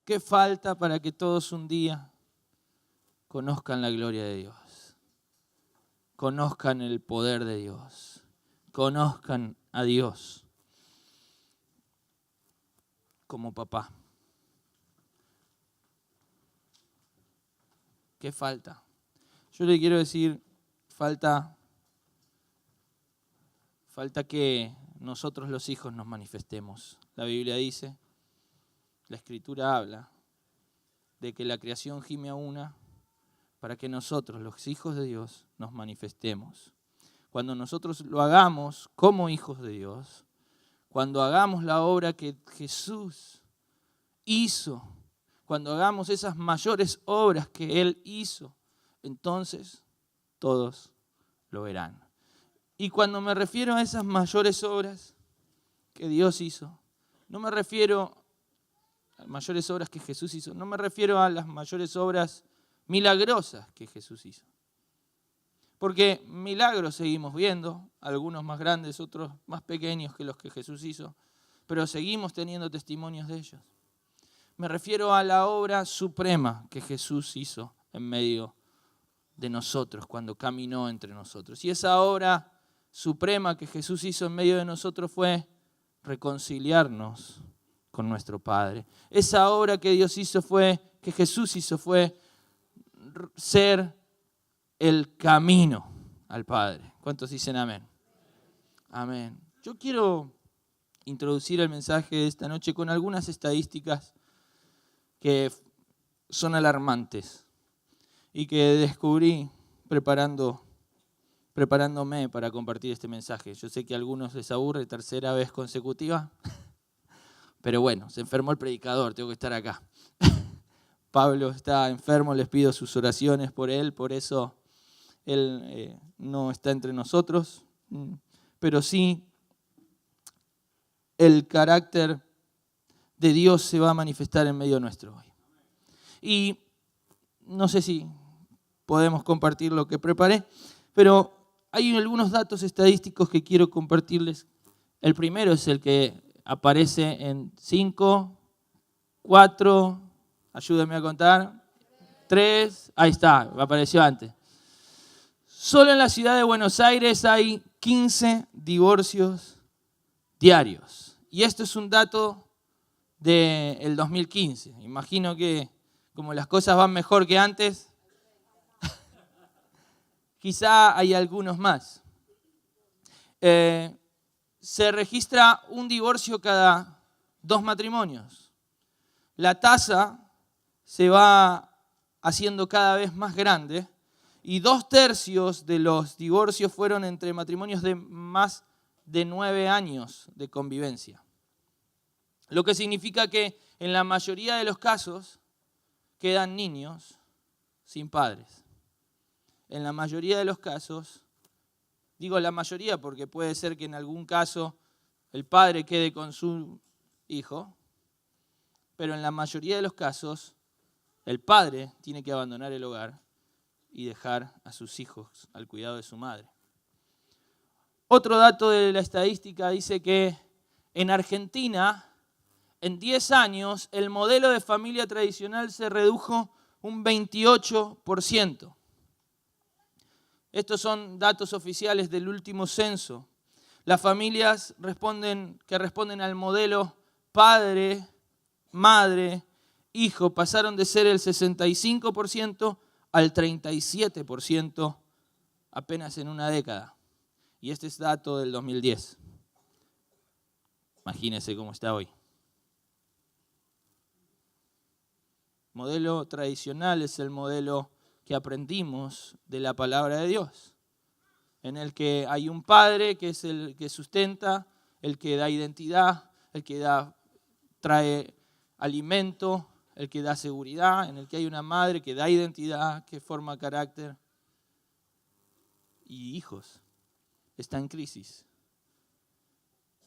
¿Qué falta para que todos un día conozcan la gloria de Dios? Conozcan el poder de Dios. Conozcan a Dios como papá. ¿Qué falta? Yo le quiero decir, falta que nosotros los hijos nos manifestemos. La Biblia dice, la Escritura habla, de que la creación gime a una para que nosotros, los hijos de Dios, nos manifestemos. Cuando nosotros lo hagamos como hijos de Dios, cuando hagamos la obra que Jesús hizo, cuando hagamos esas mayores obras que Él hizo, entonces todos lo verán. Y cuando me refiero a esas mayores obras que Dios hizo, no me refiero a las mayores obras que Jesús hizo, no me refiero a las mayores obras milagrosas que Jesús hizo. Porque milagros seguimos viendo, algunos más grandes, otros más pequeños que los que Jesús hizo, pero seguimos teniendo testimonios de ellos. Me refiero a la obra suprema que Jesús hizo en medio de nosotros, cuando caminó entre nosotros. Y esa obra suprema que Jesús hizo en medio de nosotros fue reconciliarnos con nuestro Padre. Esa obra que Jesús hizo fue ser el camino al Padre. ¿Cuántos dicen amén? Amén. Yo quiero introducir el mensaje de esta noche con algunas estadísticas que son alarmantes y que descubrí preparándome para compartir este mensaje. Yo sé que a algunos les aburre, tercera vez consecutiva, pero bueno, se enfermó el predicador, tengo que estar acá. Pablo está enfermo, les pido sus oraciones por él, por eso él no está entre nosotros, pero sí el carácter de Dios se va a manifestar en medio nuestro hoy. Y no sé si podemos compartir lo que preparé, pero hay algunos datos estadísticos que quiero compartirles. El primero es el que aparece en 5, 4, ayúdenme a contar, 3, ahí está, apareció antes. Solo en la ciudad de Buenos Aires hay 15 divorcios diarios. Y esto es un dato del 2015. Imagino que como las cosas van mejor que antes, quizá hay algunos más. Se registra un divorcio cada 2 matrimonios. La tasa se va haciendo cada vez más grande y 2/3 de los divorcios fueron entre matrimonios de más de 9 años de convivencia. Lo que significa que en la mayoría de los casos quedan niños sin padres. En la mayoría de los casos, digo la mayoría porque puede ser que en algún caso el padre quede con su hijo, pero en la mayoría de los casos el padre tiene que abandonar el hogar y dejar a sus hijos al cuidado de su madre. Otro dato de la estadística dice que en Argentina, en 10 años, el modelo de familia tradicional se redujo un 28%. Estos son datos oficiales del último censo. Las familias que responden al modelo padre, madre, hijo, pasaron de ser el 65% al 37% apenas en una década. Y este es dato del 2010. Imagínense cómo está hoy. Modelo tradicional es el modelo que aprendimos de la palabra de Dios, en el que hay un padre que es el que sustenta, el que da identidad, el que trae alimento, el que da seguridad, en el que hay una madre que da identidad, que forma carácter. Y hijos, está en crisis.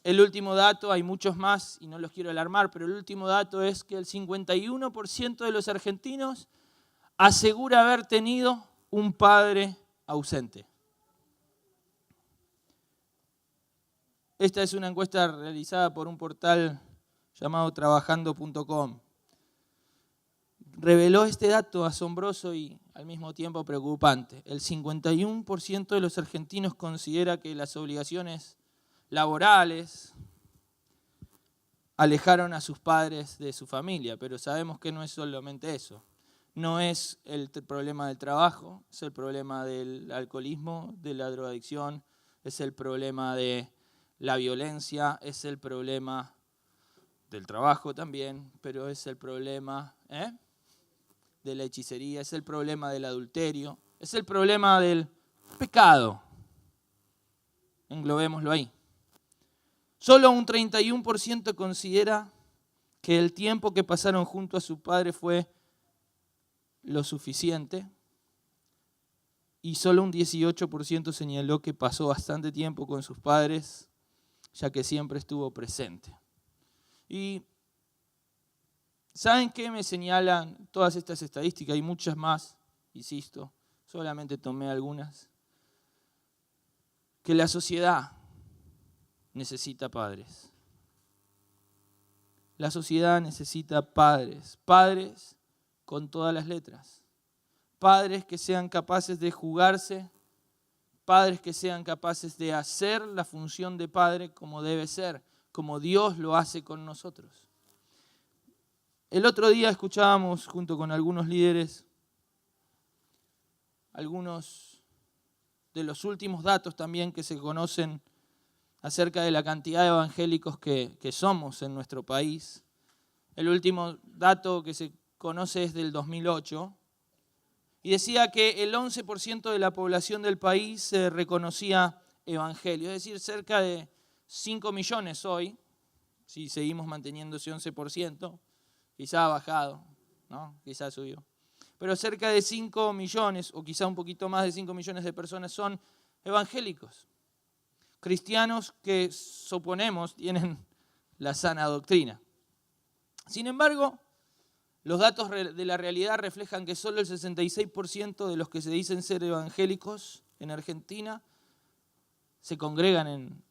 El último dato, hay muchos más y no los quiero alarmar, pero el último dato es que el 51% de los argentinos asegura haber tenido un padre ausente. Esta es una encuesta realizada por un portal llamado trabajando.com. reveló este dato asombroso y al mismo tiempo preocupante. El 51% de los argentinos considera que las obligaciones laborales alejaron a sus padres de su familia, pero sabemos que no es solamente eso. No es el problema del trabajo, es el problema del alcoholismo, de la drogadicción, es el problema de la violencia, es el problema del trabajo también, pero es el problema de la hechicería, es el problema del adulterio, es el problema del pecado. Englobémoslo ahí. Solo un 31% considera que el tiempo que pasaron junto a su padre fue lo suficiente y solo un 18% señaló que pasó bastante tiempo con sus padres, ya que siempre estuvo presente. Y ¿saben qué me señalan todas estas estadísticas? Hay muchas más, insisto, solamente tomé algunas. Que la sociedad necesita padres. La sociedad necesita padres, padres con todas las letras. Padres que sean capaces de jugarse, padres que sean capaces de hacer la función de padre como debe ser, como Dios lo hace con nosotros. El otro día escuchábamos junto con algunos líderes algunos de los últimos datos también que se conocen acerca de la cantidad de evangélicos que somos en nuestro país. El último dato que se conoce es del 2008 y decía que el 11% de la población del país se reconocía evangelio, es decir, cerca de 5 millones hoy, si seguimos manteniendo ese 11%, quizá ha bajado, ¿no? Quizá subió. Pero cerca de 5 millones, o quizá un poquito más de 5 millones de personas son evangélicos. Cristianos que suponemos tienen la sana doctrina. Sin embargo, los datos de la realidad reflejan que solo el 66% de los que se dicen ser evangélicos en Argentina se congregan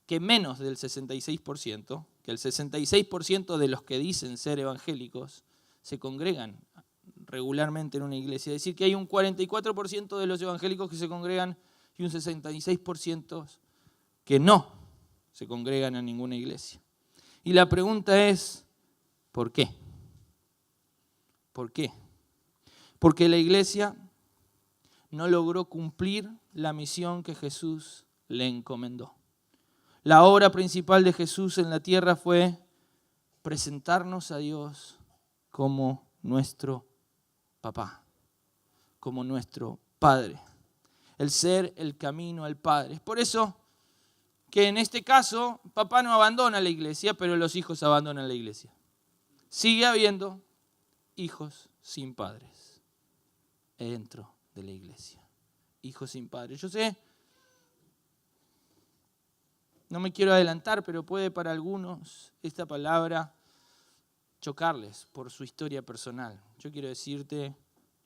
que menos del 66%, que el 66% de los que dicen ser evangélicos se congregan regularmente en una iglesia. Es decir, que hay un 44% de los evangélicos que se congregan y un 66% que no se congregan en ninguna iglesia. Y la pregunta es, ¿por qué? ¿Por qué? Porque la iglesia no logró cumplir la misión que Jesús le encomendó. La obra principal de Jesús en la tierra fue presentarnos a Dios como nuestro papá, como nuestro Padre. El ser el camino al Padre. Es por eso que en este caso papá no abandona la iglesia, pero los hijos abandonan la iglesia. Sigue habiendo hijos sin padres dentro de la iglesia. Hijos sin padres. Yo sé, no me quiero adelantar, pero puede para algunos esta palabra chocarles por su historia personal. Yo quiero decirte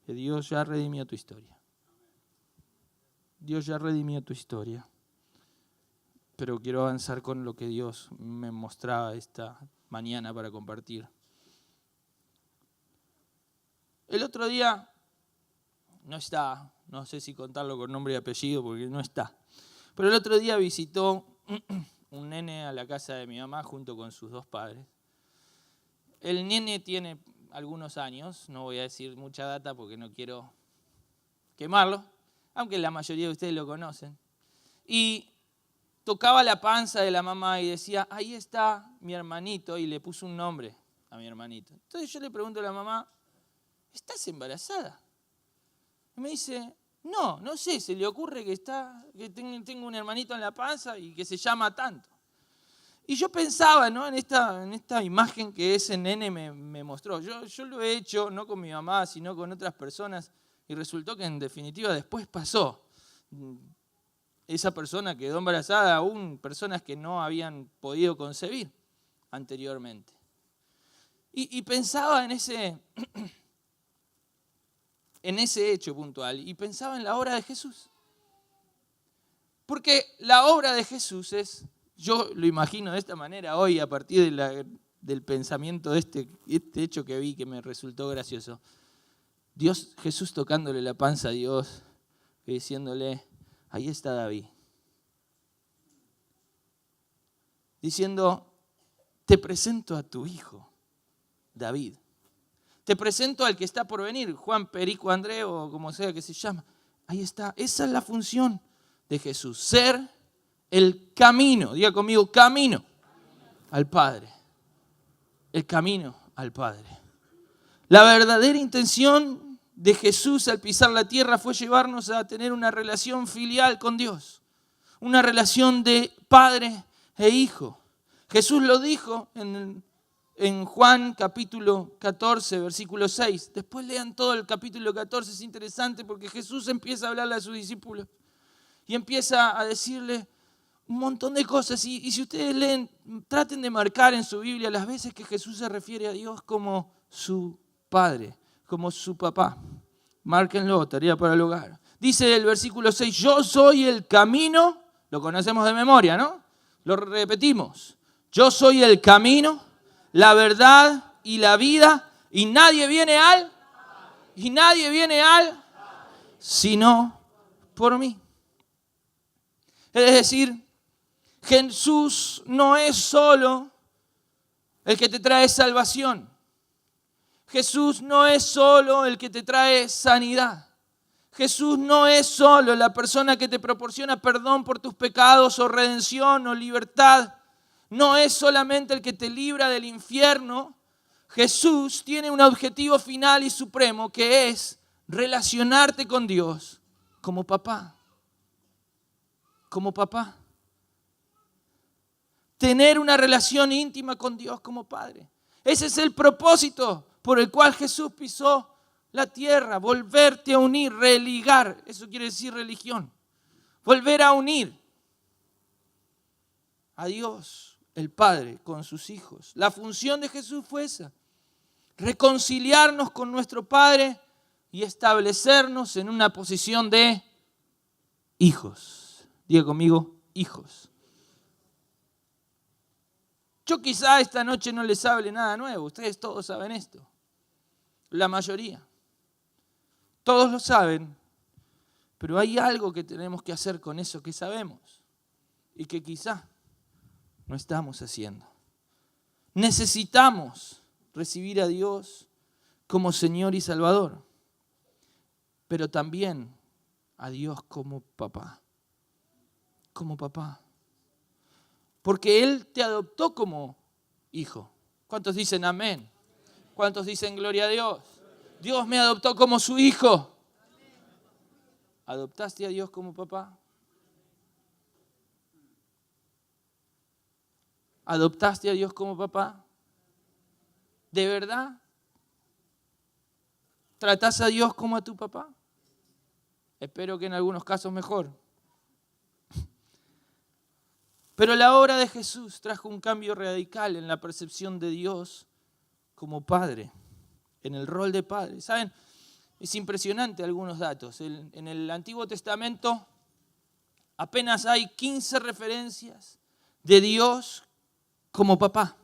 que Dios ya redimió tu historia. Dios ya redimió tu historia. Pero quiero avanzar con lo que Dios me mostraba esta mañana para compartir. El otro día, no está, no sé si contarlo con nombre y apellido porque no está, pero el otro día visitó un nene a la casa de mi mamá junto con sus dos padres. El nene tiene algunos años, no voy a decir mucha data porque no quiero quemarlo, aunque la mayoría de ustedes lo conocen. Y tocaba la panza de la mamá y decía, ahí está mi hermanito, y le puso un nombre a mi hermanito. Entonces yo le pregunto a la mamá, ¿estás embarazada? Y me dice, no sé, se le ocurre que tengo un hermanito en la panza y que se llama tanto. Y yo pensaba, ¿no?, en esta imagen que ese nene me mostró. Yo lo he hecho, no con mi mamá, sino con otras personas, y resultó que en definitiva después pasó. Esa persona quedó embarazada, aún personas que no habían podido concebir anteriormente. Y pensaba en ese hecho puntual, y pensaba en la obra de Jesús. Porque la obra de Jesús es, yo lo imagino de esta manera hoy a partir de la del pensamiento de este hecho que vi que me resultó gracioso. Jesús tocándole la panza a Dios y diciéndole, ahí está David. Diciendo, te presento a tu hijo, David. Te presento al que está por venir, Juan Perico André o como sea que se llama. Ahí está, esa es la función de Jesús, ser el camino, diga conmigo, camino al Padre. El camino al Padre. La verdadera intención de Jesús al pisar la tierra fue llevarnos a tener una relación filial con Dios. Una relación de padre e hijo. Jesús lo dijo en Juan capítulo 14, versículo 6. Después lean todo el capítulo 14, es interesante porque Jesús empieza a hablarle a sus discípulos y empieza a decirle un montón de cosas. Y si ustedes leen, traten de marcar en su Biblia las veces que Jesús se refiere a Dios como su Padre, como su papá. Márquenlo, tarea para el hogar. Dice el versículo 6, yo soy el camino, lo conocemos de memoria, ¿no? Lo repetimos. Yo soy el camino, la verdad y la vida, y nadie viene al sino por mí. Es decir, Jesús no es solo el que te trae salvación. Jesús no es solo el que te trae sanidad. Jesús no es solo la persona que te proporciona perdón por tus pecados o redención o libertad. No es solamente el que te libra del infierno. Jesús tiene un objetivo final y supremo que es relacionarte con Dios como papá. Como papá. Tener una relación íntima con Dios como padre. Ese es el propósito por el cual Jesús pisó la tierra. Volverte a unir, religar. Eso quiere decir religión. Volver a unir a Dios, el Padre, con sus hijos. La función de Jesús fue esa. Reconciliarnos con nuestro Padre y establecernos en una posición de hijos. Diga conmigo, hijos. Yo quizá esta noche no les hable nada nuevo. Ustedes todos saben esto. La mayoría. Todos lo saben. Pero hay algo que tenemos que hacer con eso que sabemos. Y que quizá no estamos haciendo. Necesitamos recibir a Dios como Señor y Salvador. Pero también a Dios como papá. Como papá. Porque Él te adoptó como hijo. ¿Cuántos dicen amén? ¿Cuántos dicen gloria a Dios? Dios me adoptó como su hijo. ¿Adoptaste a Dios como papá? ¿Adoptaste a Dios como papá? ¿De verdad? ¿Tratás a Dios como a tu papá? Espero que en algunos casos mejor. Pero la obra de Jesús trajo un cambio radical en la percepción de Dios como Padre, en el rol de Padre. ¿Saben? Es impresionante algunos datos. En el Antiguo Testamento apenas hay 15 referencias de Dios como papá.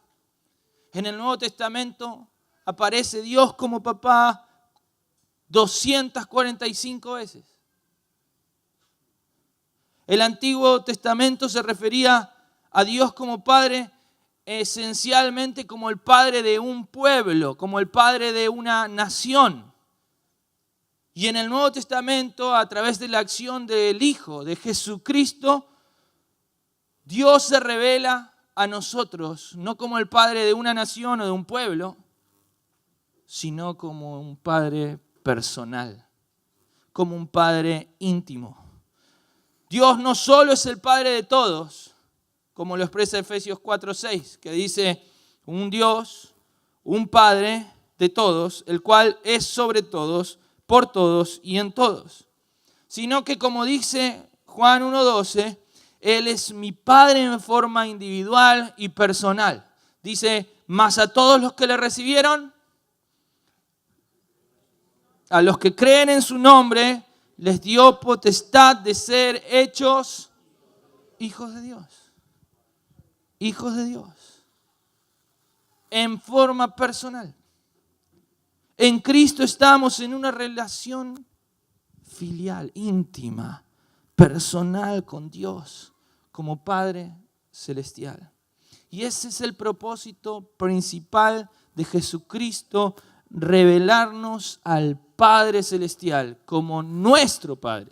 En el Nuevo Testamento aparece Dios como papá 245 veces. El Antiguo Testamento se refería a Dios como Padre esencialmente como el Padre de un pueblo, como el Padre de una nación. Y en el Nuevo Testamento, a través de la acción del Hijo, de Jesucristo, Dios se revela a nosotros, no como el Padre de una nación o de un pueblo, sino como un Padre personal, como un Padre íntimo. Dios no solo es el Padre de todos, como lo expresa Efesios 4:6, que dice un Dios, un Padre de todos, el cual es sobre todos, por todos y en todos. Sino que como dice Juan 1:12, Él es mi Padre en forma individual y personal. Dice, mas a todos los que le recibieron, a los que creen en su nombre, les dio potestad de ser hechos hijos de Dios. Hijos de Dios. en forma personal. En Cristo estamos en una relación filial, íntima, personal con Dios, como Padre Celestial. Y ese es el propósito principal de Jesucristo, revelarnos al Padre Celestial como nuestro Padre.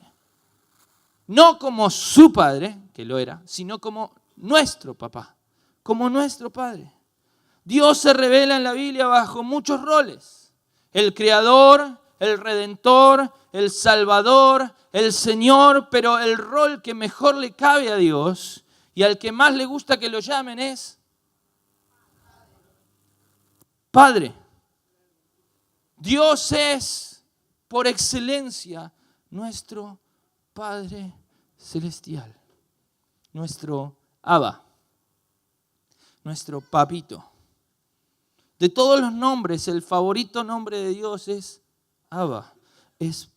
No como su Padre, que lo era, sino como nuestro papá, como nuestro Padre. Dios se revela en la Biblia bajo muchos roles. El Creador, el Redentor, el Salvador, el Señor, pero el rol que mejor le cabe a Dios y al que más le gusta que lo llamen es Padre. Dios es, por excelencia, nuestro Padre Celestial, nuestro Abba, nuestro papito. De todos los nombres, el favorito nombre de Dios es Abba, es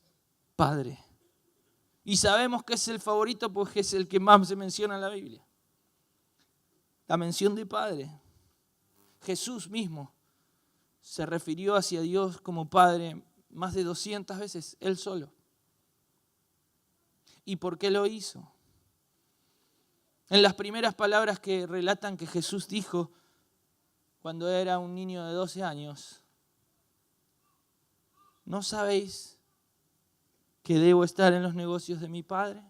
Padre. Y sabemos que es el favorito porque es el que más se menciona en la Biblia. La mención de Padre. Jesús mismo se refirió hacia Dios como Padre más de 200 veces, Él solo. ¿Y por qué lo hizo? En las primeras palabras que relatan que Jesús dijo cuando era un niño de 12 años, ¿no sabéis que debo estar en los negocios de mi Padre?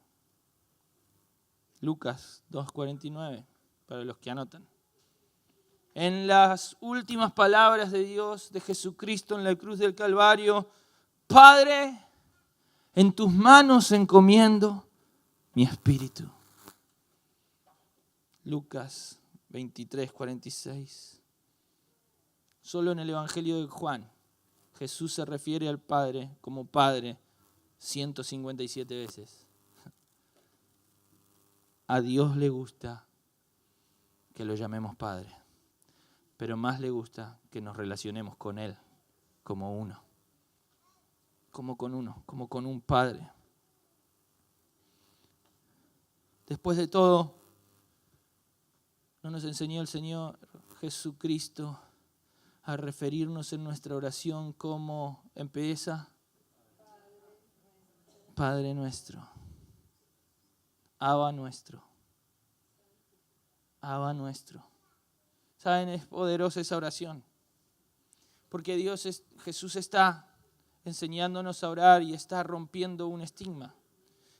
Lucas 2:49, para los que anotan. En las últimas palabras de Dios, de Jesucristo en la cruz del Calvario, Padre, en tus manos encomiendo mi espíritu. Lucas 23:46. Solo en el Evangelio de Juan, Jesús se refiere al Padre como Padre 157 veces. A Dios le gusta que lo llamemos Padre, pero más le gusta que nos relacionemos con Él como uno, como con un Padre. Después de todo, ¿no nos enseñó el Señor Jesucristo a referirnos en nuestra oración como empieza? Padre nuestro, Abba nuestro, Abba nuestro. ¿Saben? Es poderosa esa oración, porque Jesús está enseñándonos a orar y está rompiendo un estigma.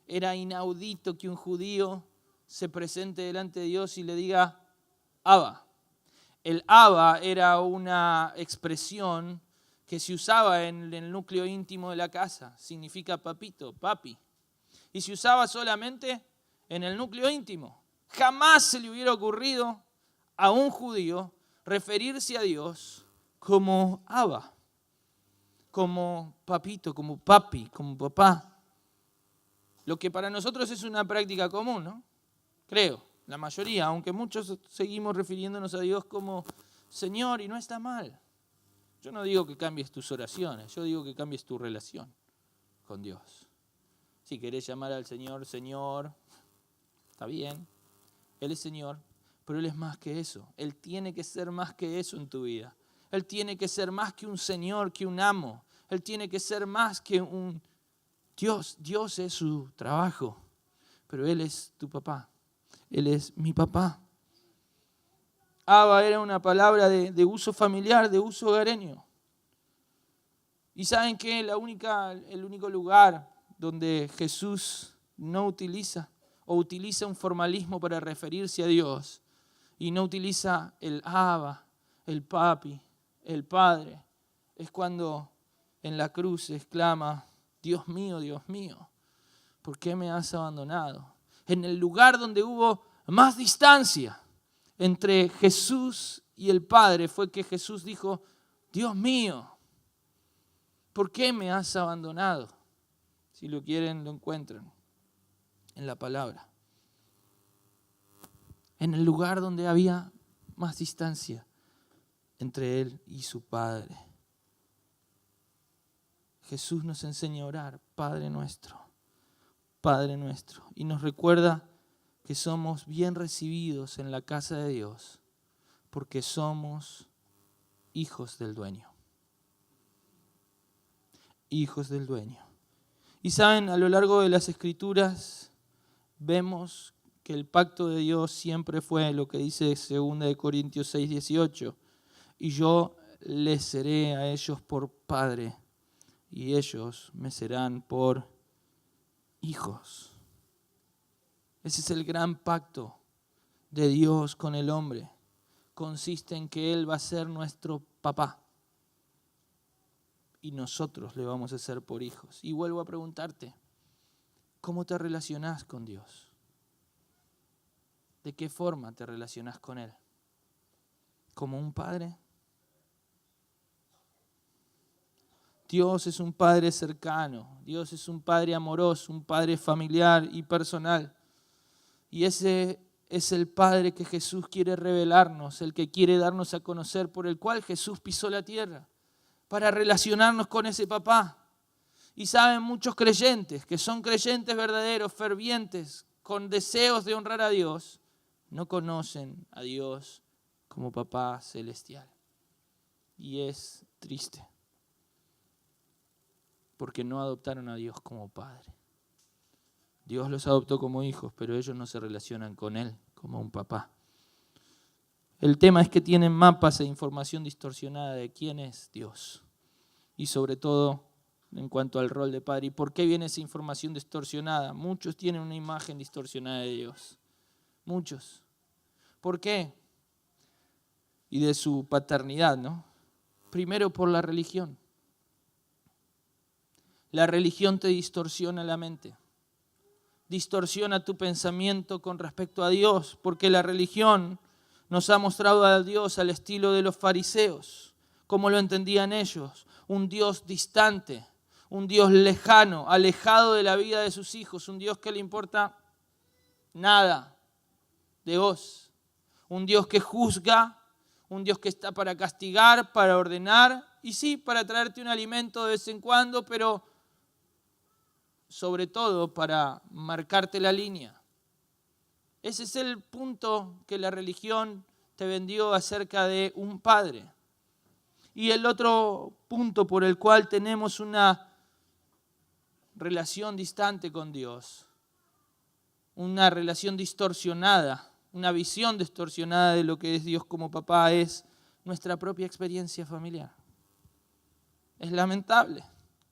Era inaudito que un judío se presente delante de Dios y le diga Abba. El Abba era una expresión que se usaba en el núcleo íntimo de la casa. Significa papito, papi. Y se usaba solamente en el núcleo íntimo. Jamás se le hubiera ocurrido a un judío referirse a Dios como Abba, como papito, como papi, como papá. Lo que para nosotros es una práctica común, ¿no? Creo, la mayoría, aunque muchos seguimos refiriéndonos a Dios como Señor, y no está mal. Yo no digo que cambies tus oraciones, yo digo que cambies tu relación con Dios. Si querés llamar al Señor, Señor, está bien, Él es Señor, pero Él es más que eso. Él tiene que ser más que eso en tu vida. Él tiene que ser más que un Señor, que un amo. Él tiene que ser más que un Dios. Dios es su trabajo, pero Él es tu papá. Él es mi papá. Abba era una palabra de uso familiar, de uso hogareño. Y ¿saben qué? El único lugar donde Jesús no utiliza o utiliza un formalismo para referirse a Dios y no utiliza el Abba, el papi, el Padre, es cuando en la cruz exclama, Dios mío, ¿por qué me has abandonado? En el lugar donde hubo más distancia entre Jesús y el Padre fue que Jesús dijo, Dios mío, ¿por qué me has abandonado? Si lo quieren, lo encuentran en la palabra. En el lugar donde había más distancia entre Él y su Padre. Jesús nos enseña a orar, Padre nuestro, y nos recuerda que somos bien recibidos en la casa de Dios, porque somos hijos del dueño. Hijos del dueño. Y saben, a lo largo de las Escrituras vemos que el pacto de Dios siempre fue lo que dice 2 Corintios 6:18. Y yo les seré a ellos por padre, y ellos me serán por hijos. Ese es el gran pacto de Dios con el hombre. Consiste en que Él va a ser nuestro papá y nosotros le vamos a ser por hijos. Y vuelvo a preguntarte, ¿cómo te relacionás con Dios? ¿De qué forma te relacionás con Él? ¿Como un padre? Dios es un Padre cercano, Dios es un Padre amoroso, un Padre familiar y personal. Y ese es el Padre que Jesús quiere revelarnos, el que quiere darnos a conocer, por el cual Jesús pisó la tierra, para relacionarnos con ese papá. Y saben, muchos creyentes, que son creyentes verdaderos, fervientes, con deseos de honrar a Dios, no conocen a Dios como papá celestial. Y es triste, porque no adoptaron a Dios como Padre. Dios los adoptó como hijos, pero ellos no se relacionan con Él como un papá. El tema es que tienen mapas e información distorsionada de quién es Dios. Y sobre todo en cuanto al rol de padre. ¿Y por qué viene esa información distorsionada? Muchos tienen una imagen distorsionada de Dios. Muchos. ¿Por qué? Y de su paternidad, ¿no? Primero por la religión. La religión te distorsiona la mente. Distorsiona tu pensamiento con respecto a Dios, porque la religión nos ha mostrado a Dios al estilo de los fariseos, como lo entendían ellos, un Dios distante, un Dios lejano, alejado de la vida de sus hijos, un Dios que le importa nada de vos, un Dios que juzga, un Dios que está para castigar, para ordenar, y sí, para traerte un alimento de vez en cuando, pero sobre todo para marcarte la línea. Ese es el punto que la religión te vendió acerca de un padre. Y el otro punto por el cual tenemos una relación distante con Dios, una relación distorsionada, una visión distorsionada de lo que es Dios como papá, es nuestra propia experiencia familiar. Es lamentable,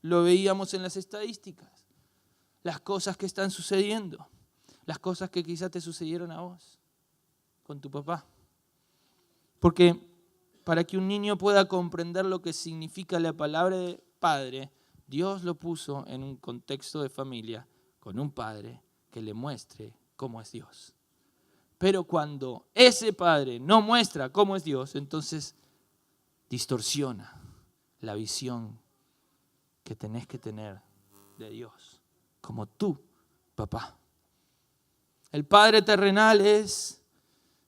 lo veíamos en las estadísticas. Las cosas que están sucediendo, las cosas que quizás te sucedieron a vos, con tu papá. Porque para que un niño pueda comprender lo que significa la palabra de padre, Dios lo puso en un contexto de familia, con un padre que le muestre cómo es Dios. Pero cuando ese padre no muestra cómo es Dios, entonces distorsiona la visión que tenés que tener de Dios como tu papá. El Padre terrenal es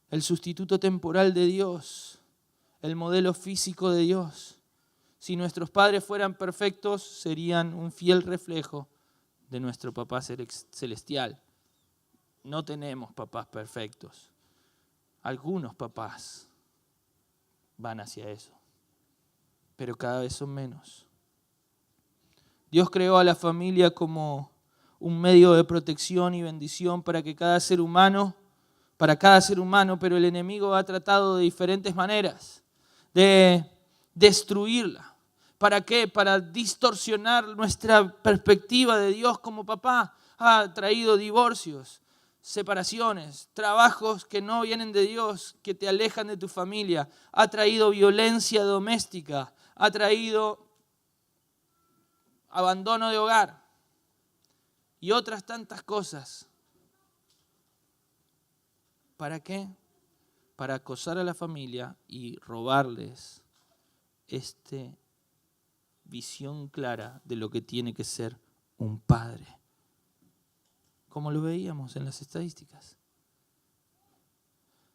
el sustituto temporal de Dios, el modelo físico de Dios. Si nuestros padres fueran perfectos, serían un fiel reflejo de nuestro papá celestial. No tenemos papás perfectos. Algunos papás van hacia eso, pero cada vez son menos. Dios creó a la familia como un medio de protección y bendición para cada ser humano, pero el enemigo ha tratado de diferentes maneras de destruirla. ¿Para qué? Para distorsionar nuestra perspectiva de Dios como papá. Ha traído divorcios, separaciones, trabajos que no vienen de Dios, que te alejan de tu familia. Ha traído violencia doméstica, ha traído abandono de hogar y otras tantas cosas. ¿Para qué? Para acosar a la familia y robarles esta visión clara de lo que tiene que ser un padre, como lo veíamos en las estadísticas.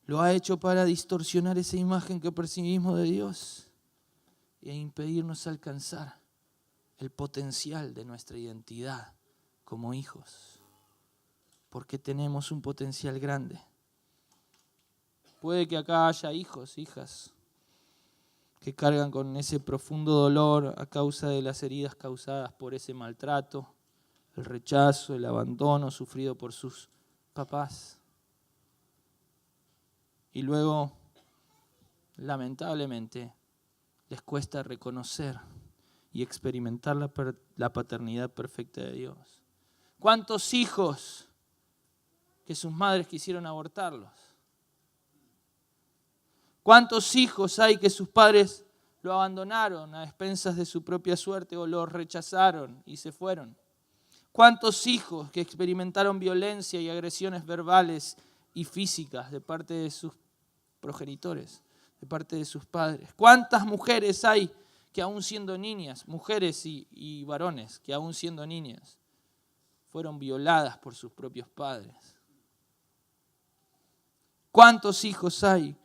Lo ha hecho para distorsionar esa imagen que percibimos de Dios e impedirnos alcanzar el potencial de nuestra identidad como hijos, porque tenemos un potencial grande. Puede que acá haya hijos, hijas, que cargan con ese profundo dolor a causa de las heridas causadas por ese maltrato, el rechazo, el abandono sufrido por sus papás. Y luego, lamentablemente, les cuesta reconocer y experimentar la paternidad perfecta de Dios. ¿Cuántos hijos que sus madres quisieron abortarlos? ¿Cuántos hijos hay que sus padres lo abandonaron a expensas de su propia suerte o lo rechazaron y se fueron? ¿Cuántos hijos que experimentaron violencia y agresiones verbales y físicas de parte de sus progenitores, de parte de sus padres? ¿Cuántas mujeres hay que aún siendo niñas, mujeres y varones que aún siendo niñas, fueron violadas por sus propios padres? ¿Cuántos hijos hay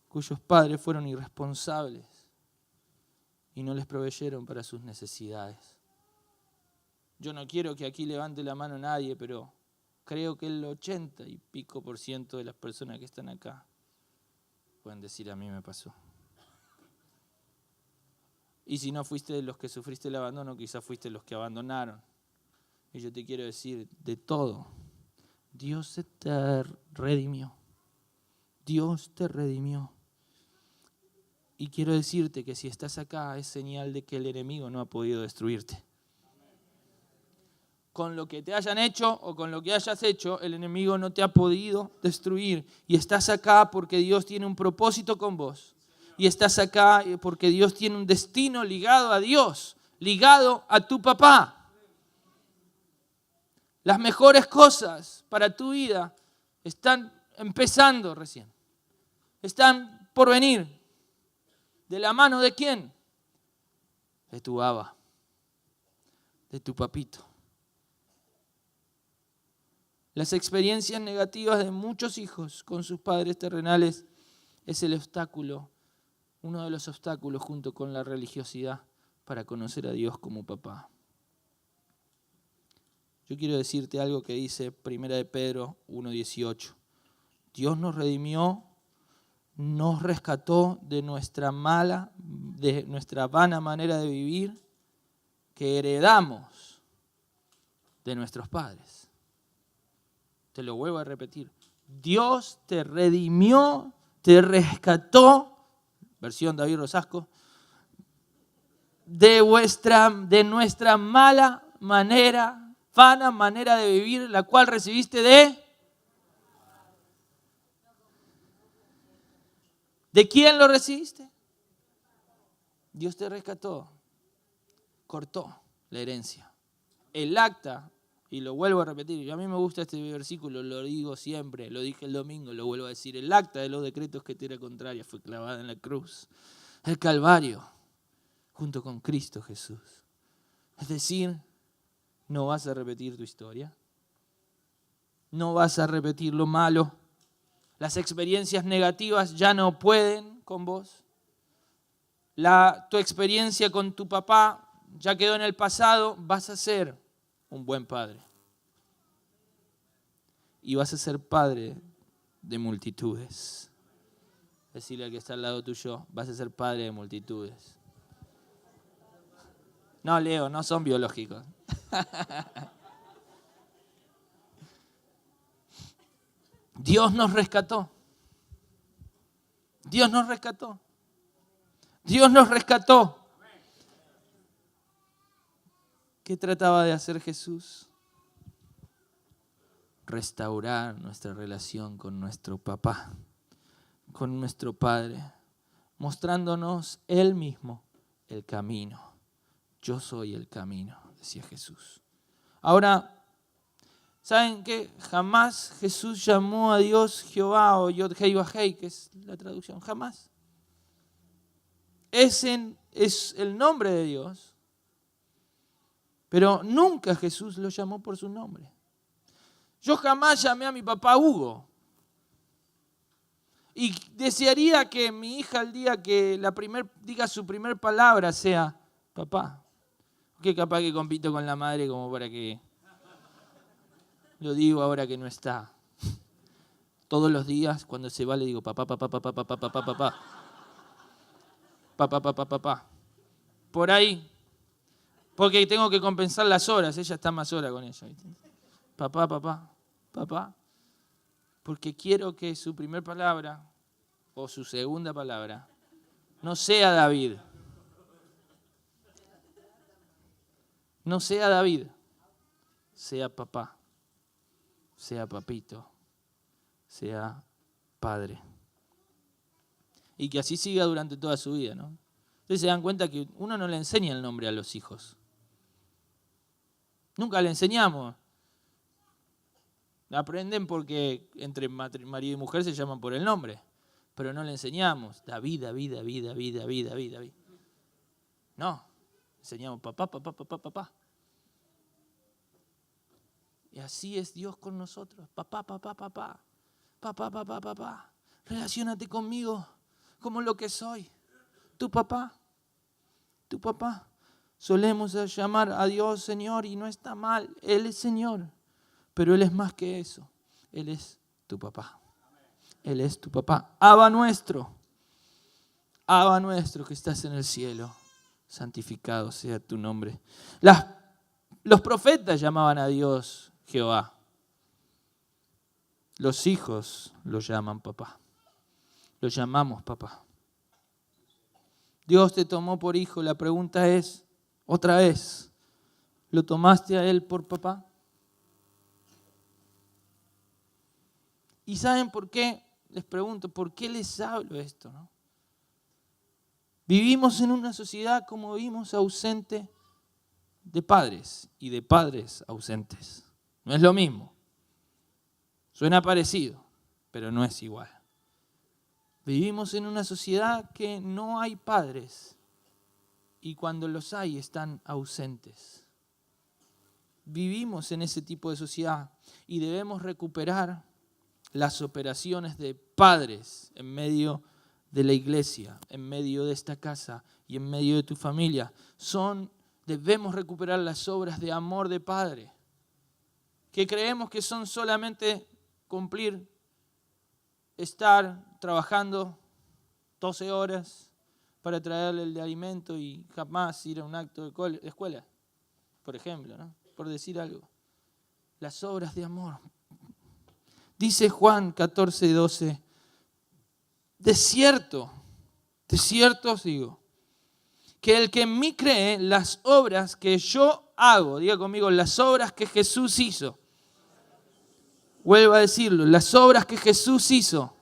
cuyos padres fueron irresponsables y no les proveyeron para sus necesidades? Yo no quiero que aquí levante la mano nadie, pero creo que el 80 y pico % de las personas que están acá pueden decir: a mí me pasó. Y si no fuiste de los que sufriste el abandono, quizás fuiste de los que abandonaron. Y yo te quiero decir, de todo, Dios te redimió. Dios te redimió. Y quiero decirte que si estás acá es señal de que el enemigo no ha podido destruirte. Con lo que te hayan hecho o con lo que hayas hecho, el enemigo no te ha podido destruir. Y estás acá porque Dios tiene un propósito con vos. Y estás acá porque Dios tiene un destino ligado a Dios, ligado a tu papá. Las mejores cosas para tu vida están empezando recién. Están por venir. ¿De la mano de quién? De tu Abba, de tu papito. Las experiencias negativas de muchos hijos con sus padres terrenales es el obstáculo, uno de los obstáculos junto con la religiosidad para conocer a Dios como papá. Yo quiero decirte algo que dice 1 de Pedro 1:18. Dios nos redimió, nos rescató de nuestra vana manera de vivir que heredamos de nuestros padres. Te lo vuelvo a repetir. Dios te redimió, te rescató, versión David Rosasco, de nuestra vana manera de vivir, la cual recibiste ¿De quién lo recibiste? Dios te rescató, cortó la herencia. El acta, y lo vuelvo a repetir, y a mí me gusta este versículo, lo digo siempre, lo dije el domingo, lo vuelvo a decir, el acta de los decretos que te era contraria fue clavada en la cruz, el Calvario, junto con Cristo Jesús. Es decir, no vas a repetir tu historia, no vas a repetir lo malo. Las experiencias negativas ya no pueden con vos. Tu experiencia con tu papá ya quedó en el pasado. Vas a ser un buen padre. Y vas a ser padre de multitudes. Decirle al que está al lado tuyo, vas a ser padre de multitudes. No, Leo, no son biológicos. Dios nos rescató. Dios nos rescató. Dios nos rescató. ¿Qué trataba de hacer Jesús? Restaurar nuestra relación con nuestro papá, con nuestro Padre, mostrándonos Él mismo el camino. Yo soy el camino, decía Jesús. Ahora, ¿saben qué? Jamás Jesús llamó a Dios Jehová o Yod-Hei-Vah-Hei, que es la traducción. Jamás. Ese es el nombre de Dios. Pero nunca Jesús lo llamó por su nombre. Yo jamás llamé a mi papá Hugo. Y desearía que mi hija el día que diga su primer palabra sea papá. Que capaz que compito con la madre como para que... Lo digo ahora que no está. Todos los días cuando se va le digo papá, papá, papá, papá, papá, papá, papá. Papá, papá, papá. Por ahí. Porque tengo que compensar las horas. Ella está más hora con ella. Papá, papá, papá. Porque quiero que su primera palabra o su segunda palabra no sea David. No sea David. Sea papá. Sea papito. Sea padre. Y que así siga durante toda su vida, ¿no? Ustedes se dan cuenta que uno no le enseña el nombre a los hijos. Nunca le enseñamos. Aprenden porque entre marido y mujer se llaman por el nombre. Pero no le enseñamos. David, David, David, David, David, David, David. No. Enseñamos papá, papá, papá, papá. Y así es Dios con nosotros. Papá, papá, papá. Papá, papá, papá. Relaciónate conmigo como lo que soy. Tu papá. Tu papá. Solemos llamar a Dios Señor y no está mal. Él es Señor. Pero Él es más que eso. Él es tu papá. Él es tu papá. Abba nuestro. Abba nuestro que estás en el cielo. Santificado sea tu nombre. Los profetas llamaban a Dios Jehová. Los hijos lo llaman papá. Lo llamamos papá. Dios te tomó por hijo. La pregunta es, otra vez, ¿lo tomaste a Él por papá? ¿Y saben por qué? Les pregunto, ¿por qué les hablo esto, no? Vivimos en una sociedad, como vimos, ausente de padres y de padres ausentes. No es lo mismo. Suena parecido, pero no es igual. Vivimos en una sociedad que no hay padres y cuando los hay están ausentes. Vivimos en ese tipo de sociedad y debemos recuperar las operaciones de padres en medio de la iglesia, en medio de esta casa y en medio de tu familia. Debemos recuperar las obras de amor de padre, que creemos que son solamente cumplir, estar trabajando 12 horas para traerle el alimento y jamás ir a un acto de escuela, por ejemplo, ¿no? Por decir algo. Las obras de amor. Dice Juan 14:12, de cierto os digo, que el que en mí cree, las obras que yo hago, diga conmigo, las obras que Jesús hizo. Vuelvo a decirlo, las obras que Jesús hizo,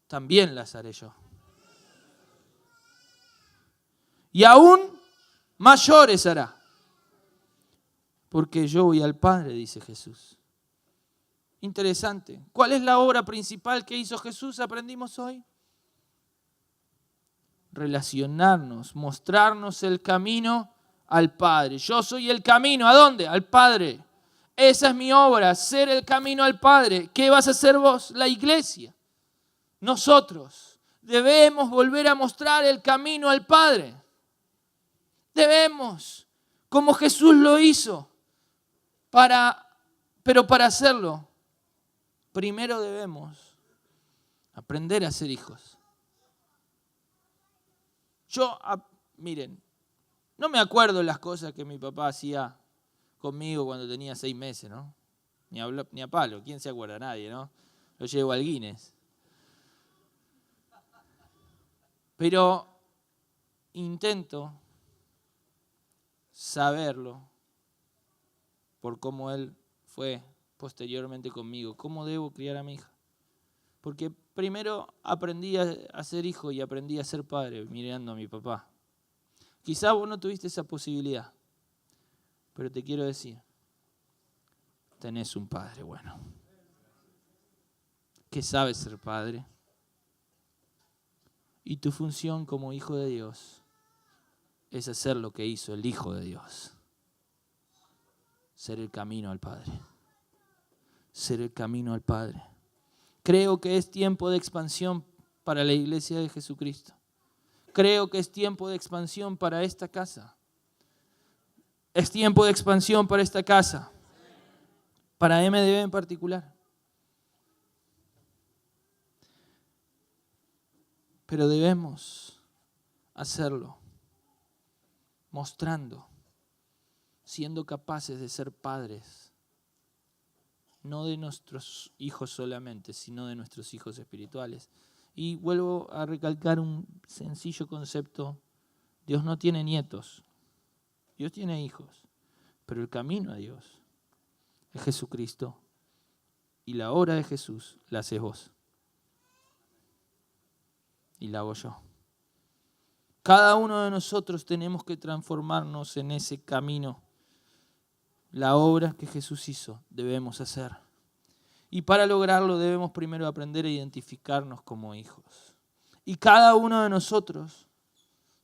también las haré yo. Y aún mayores hará, porque yo voy al Padre, dice Jesús. Interesante. ¿Cuál es la obra principal que hizo Jesús? Aprendimos hoy. Relacionarnos, mostrarnos el camino al Padre. Yo soy el camino, ¿a dónde? Al Padre. Esa es mi obra, ser el camino al Padre. ¿Qué vas a hacer vos? La iglesia. Nosotros debemos volver a mostrar el camino al Padre. Debemos, como Jesús lo hizo. Pero para hacerlo, primero debemos aprender a ser hijos. Miren, no me acuerdo las cosas que mi papá hacía conmigo cuando tenía 6 meses, ¿no? Ni a palo, ¿quién se acuerda? Nadie, ¿no? Lo llevo al Guinness. Pero intento saberlo por cómo él fue posteriormente conmigo, cómo debo criar a mi hija. Porque primero aprendí a ser hijo y aprendí a ser padre mirando a mi papá. Quizá vos no tuviste esa posibilidad, pero te quiero decir, tenés un padre bueno, que sabe ser padre. Y tu función como hijo de Dios es hacer lo que hizo el Hijo de Dios. Ser el camino al Padre. Ser el camino al Padre. Creo que es tiempo de expansión para la iglesia de Jesucristo. Creo que es tiempo de expansión para esta casa. Es tiempo de expansión para esta casa. Para MDB en particular. Pero debemos hacerlo mostrando, siendo capaces de ser padres, no de nuestros hijos solamente, sino de nuestros hijos espirituales. Y vuelvo a recalcar un sencillo concepto: Dios no tiene nietos, Dios tiene hijos, pero el camino a Dios es Jesucristo, y la obra de Jesús la haces vos y la hago yo. Cada uno de nosotros tenemos que transformarnos en ese camino. La obra que Jesús hizo debemos hacer. Y para lograrlo debemos primero aprender a identificarnos como hijos. Y cada uno de nosotros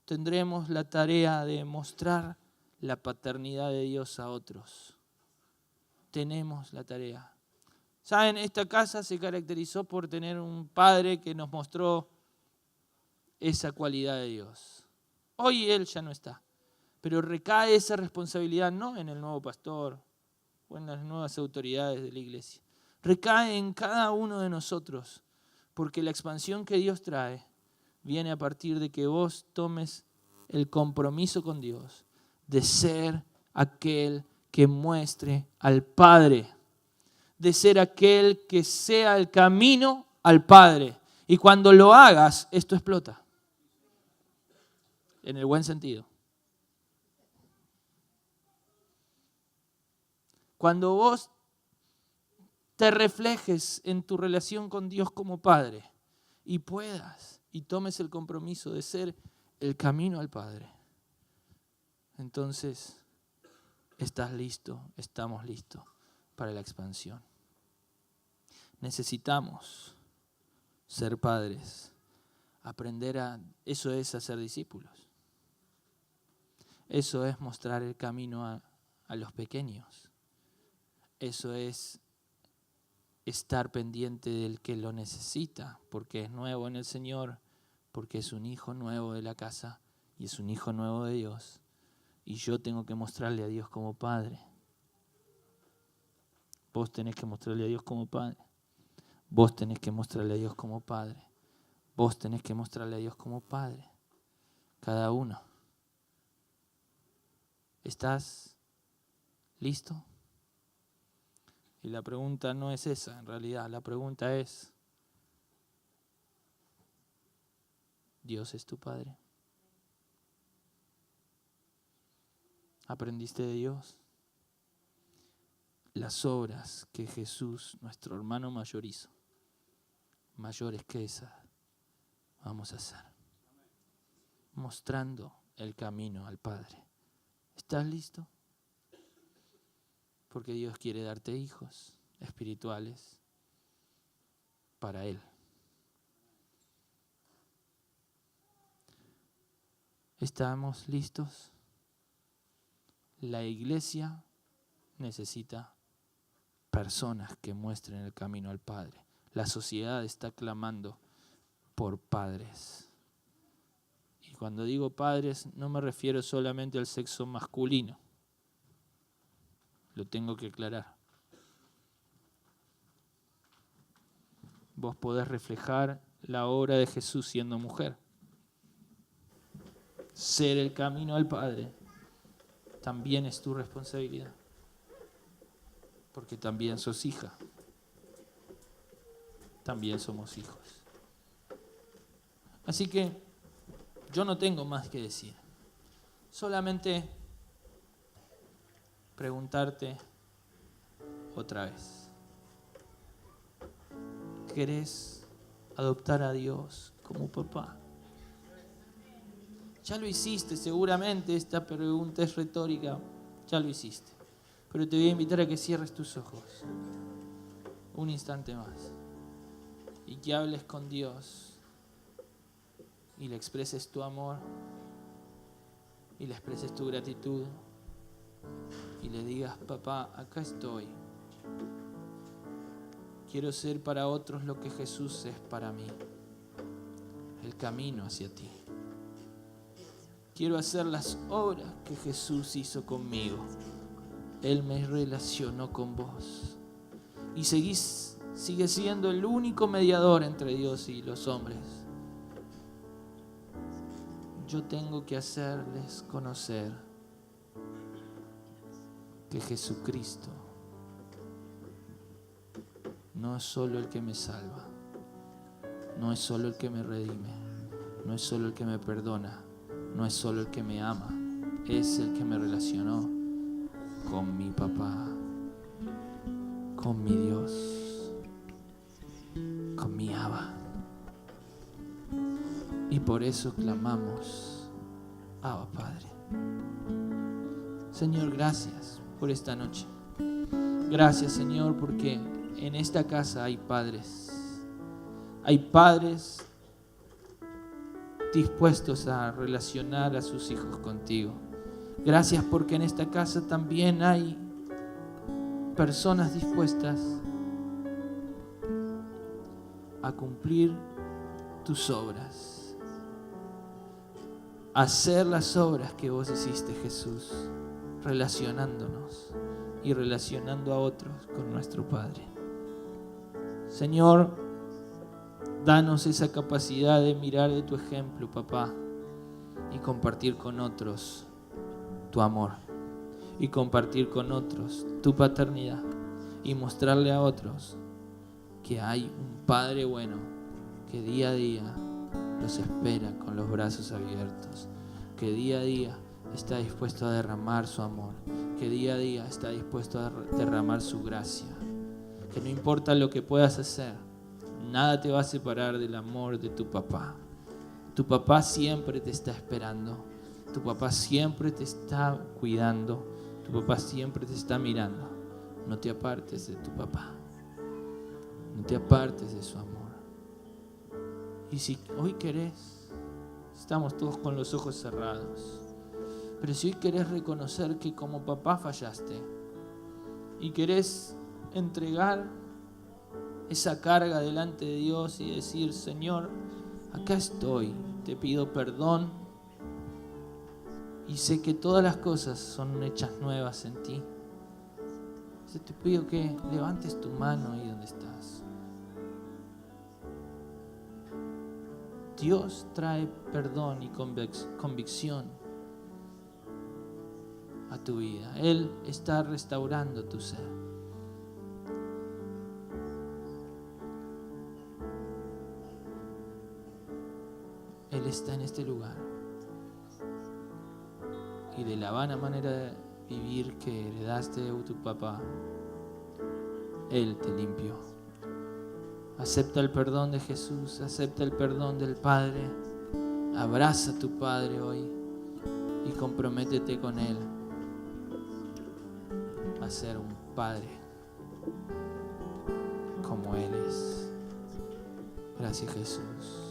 tendremos la tarea de mostrar la paternidad de Dios a otros. Tenemos la tarea. ¿Saben? Esta casa se caracterizó por tener un padre que nos mostró esa cualidad de Dios. Hoy Él ya no está, pero recae esa responsabilidad no en el nuevo pastor o en las nuevas autoridades de la iglesia. Recae en cada uno de nosotros, porque la expansión que Dios trae viene a partir de que vos tomes el compromiso con Dios de ser aquel que muestre al Padre, de ser aquel que sea el camino al Padre. Y cuando lo hagas, esto explota. En el buen sentido. Cuando vos te reflejes en tu relación con Dios como Padre y puedas y tomes el compromiso de ser el camino al Padre, entonces estás listo, estamos listos para la expansión. Necesitamos ser padres, aprender a... Eso es hacer discípulos. Eso es mostrar el camino a los pequeños. Eso es estar pendiente del que lo necesita, porque es nuevo en el Señor, porque es un hijo nuevo de la casa y es un hijo nuevo de Dios. Y yo tengo que mostrarle a Dios como Padre. Vos tenés que mostrarle a Dios como Padre. Vos tenés que mostrarle a Dios como Padre. Vos tenés que mostrarle a Dios como Padre. Cada uno. ¿Estás listo? Y la pregunta no es esa, en realidad. La pregunta es, ¿Dios es tu Padre? ¿Aprendiste de Dios? Las obras que Jesús, nuestro hermano mayor, hizo, mayores que esas, vamos a hacer. Mostrando el camino al Padre. ¿Estás listo? Porque Dios quiere darte hijos espirituales para Él. ¿Estamos listos? La iglesia necesita personas que muestren el camino al Padre. La sociedad está clamando por padres. Y cuando digo padres, no me refiero solamente al sexo masculino. Lo tengo que aclarar. Vos podés reflejar la obra de Jesús siendo mujer. Ser el camino al Padre también es tu responsabilidad. Porque también sos hija. También somos hijos. Así que yo no tengo más que decir. Solamente preguntarte otra vez. ¿Querés adoptar a Dios como papá? Ya lo hiciste, seguramente esta pregunta es retórica. Ya lo hiciste. Pero te voy a invitar a que cierres tus ojos un instante más y que hables con Dios y le expreses tu amor y le expreses tu gratitud y le digas: papá, acá estoy. Quiero ser para otros lo que Jesús es para mí, el camino hacia ti. Quiero hacer las obras que Jesús hizo conmigo. Él me relacionó con vos. Y sigue siendo el único mediador entre Dios y los hombres. yo tengo que hacerles conocer que Jesucristo no es solo el que me salva, no es solo el que me redime, no es solo el que me perdona, no es solo el que me ama, es el que me relacionó con mi papá, con mi Dios, con mi Abba. Y por eso clamamos, Abba Padre. Señor, gracias por esta noche. Gracias, Señor, porque en esta casa hay padres. Hay padres dispuestos a relacionar a sus hijos contigo. Gracias porque en esta casa también hay personas dispuestas a cumplir tus obras, a hacer las obras que vos hiciste, Jesús, relacionándonos y relacionando a otros con nuestro Padre. Señor, danos esa capacidad de mirar de tu ejemplo, papá, y compartir con otros tu amor, y compartir con otros tu paternidad, y mostrarle a otros que hay un Padre bueno que día a día los espera con los brazos abiertos, que día a día está dispuesto a derramar su amor, que día a día está dispuesto a derramar su gracia, que no importa lo que puedas hacer, nada te va a separar del amor de tu papá. Tu papá siempre te está esperando, tu papá siempre te está cuidando, tu papá siempre te está mirando. No te apartes de tu papá, no te apartes de su amor. Y si hoy querés, estamos todos con los ojos cerrados, pero si hoy querés reconocer que como papá fallaste y querés entregar esa carga delante de Dios y decir, Señor, acá estoy, te pido perdón y sé que todas las cosas son hechas nuevas en ti. Yo te pido que levantes tu mano ahí donde estás. Dios trae perdón y convicción a tu vida. Él está restaurando tu ser. Él está en este lugar. Y de la vana manera de vivir que heredaste de tu papá, Él te limpió. Acepta el perdón de Jesús, acepta el perdón del Padre. Abraza a tu Padre hoy y comprométete con Él a ser un Padre como Él es. Gracias, Jesús.